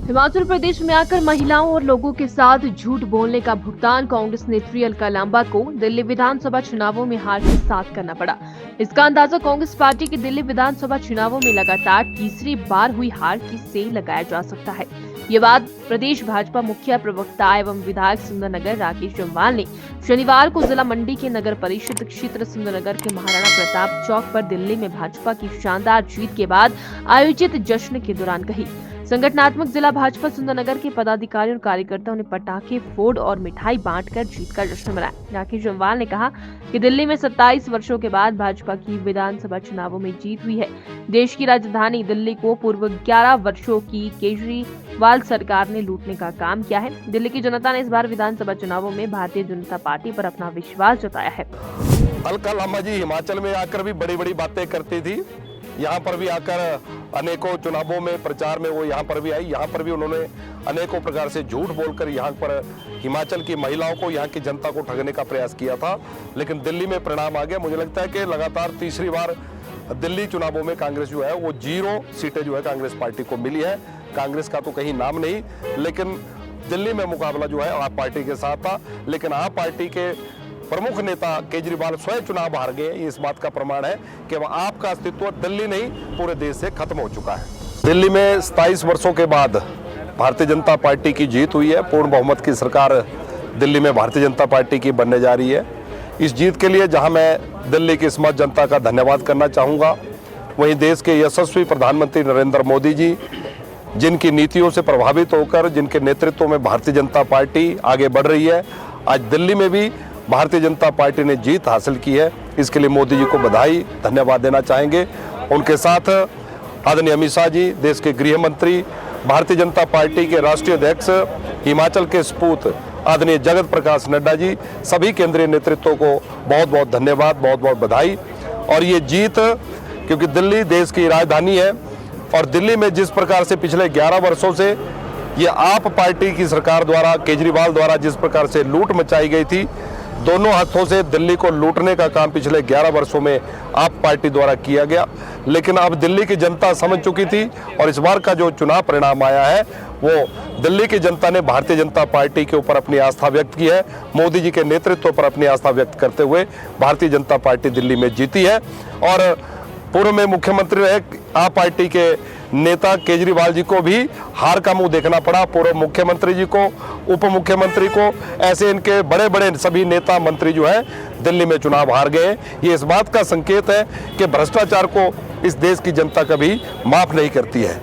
हिमाचल प्रदेश में आकर महिलाओं और लोगों के साथ झूठ बोलने का भुगतान कांग्रेस नेत्री अलका लांबा को दिल्ली विधानसभा चुनावों में हार के साथ करना पड़ा। इसका अंदाजा कांग्रेस पार्टी की दिल्ली विधानसभा चुनावों में लगातार तीसरी बार हुई हार की से लगाया जा सकता है। ये बात प्रदेश भाजपा मुखिया प्रवक्ता एवं विधायक सुंदरनगर राकेश जम्वाल ने शनिवार को जिला मंडी के नगर परिषद क्षेत्र सुंदरनगर के महाराणा प्रताप चौक पर दिल्ली में भाजपा की शानदार जीत के बाद आयोजित जश्न के दौरान कही। संगठनात्मक जिला भाजपा सुंदरनगर के पदाधिकारी और कार्यकर्ताओं ने पटाखे फोड़ और मिठाई बांटकर जीत का जश्न मनाया। राकेश जम्वाल ने कहा कि दिल्ली में 27 वर्षों के बाद भाजपा की विधानसभा चुनावों में जीत हुई है। देश की राजधानी दिल्ली को पूर्व 11 वर्षों की केजरीवाल सरकार ने लूटने का काम किया है। दिल्ली की जनता ने इस बार विधानसभा चुनावों में भारतीय जनता पार्टी पर अपना विश्वास जताया है। अलका लांबा जी हिमाचल में आकर भी बड़ी बड़ी बातें करती थी। यहाँ पर भी आकर अनेकों चुनावों में प्रचार में वो यहाँ पर भी आई। यहाँ पर भी उन्होंने अनेकों प्रकार से झूठ बोलकर यहाँ पर हिमाचल की महिलाओं को, यहाँ की जनता को ठगने का प्रयास किया था, लेकिन दिल्ली में परिणाम आ गया। मुझे लगता है कि लगातार तीसरी बार दिल्ली चुनावों में कांग्रेस जो है वो 0 सीटें जो है कांग्रेस पार्टी को मिली है। कांग्रेस का तो कहीं नाम नहीं, लेकिन दिल्ली में मुकाबला जो है आप पार्टी के साथ था, लेकिन आप पार्टी के प्रमुख नेता केजरीवाल स्वयं चुनाव हार गए। इस बात का प्रमाण है कि आपका अस्तित्व दिल्ली नहीं पूरे देश से खत्म हो चुका है। दिल्ली में 27 वर्षों के बाद भारतीय जनता पार्टी की जीत हुई है। पूर्ण बहुमत की सरकार दिल्ली में भारतीय जनता पार्टी की बनने जा रही है। इस जीत के लिए जहां मैं दिल्ली की समस्त जनता का धन्यवाद करना चाहूँगा, वहीं देश के यशस्वी प्रधानमंत्री नरेंद्र मोदी जी, जिनकी नीतियों से प्रभावित होकर, जिनके नेतृत्व में भारतीय जनता पार्टी आगे बढ़ रही है, आज दिल्ली में भी भारतीय जनता पार्टी ने जीत हासिल की है। इसके लिए मोदी जी को बधाई, धन्यवाद देना चाहेंगे। उनके साथ आदरणीय अमित शाह जी, देश के गृह मंत्री, भारतीय जनता पार्टी के राष्ट्रीय अध्यक्ष, हिमाचल के सपूत आदरणीय जगत प्रकाश नड्डा जी, सभी केंद्रीय नेतृत्व को बहुत बहुत धन्यवाद, बहुत बहुत बधाई। और ये जीत, क्योंकि दिल्ली देश की राजधानी है और दिल्ली में जिस प्रकार से पिछले 11 वर्षों से ये आप पार्टी की सरकार द्वारा, केजरीवाल द्वारा जिस प्रकार से लूट मचाई गई थी, दोनों हाथों से दिल्ली को लूटने का काम पिछले 11 वर्षों में आप पार्टी द्वारा किया गया। लेकिन अब दिल्ली की जनता समझ चुकी थी और इस बार का जो चुनाव परिणाम आया है वो दिल्ली की जनता ने भारतीय जनता पार्टी के ऊपर अपनी आस्था व्यक्त की है। मोदी जी के नेतृत्व पर अपनी आस्था व्यक्त करते हुए भारतीय जनता पार्टी दिल्ली में जीती है। और पूर्व में मुख्यमंत्री रहे आप पार्टी के नेता केजरीवाल जी को भी हार का मुंह देखना पड़ा। पूर्व मुख्यमंत्री जी को, उप मुख्यमंत्री को, ऐसे इनके बड़े बड़े सभी नेता मंत्री जो है दिल्ली में चुनाव हार गए। ये इस बात का संकेत है कि भ्रष्टाचार को इस देश की जनता कभी माफ नहीं करती है।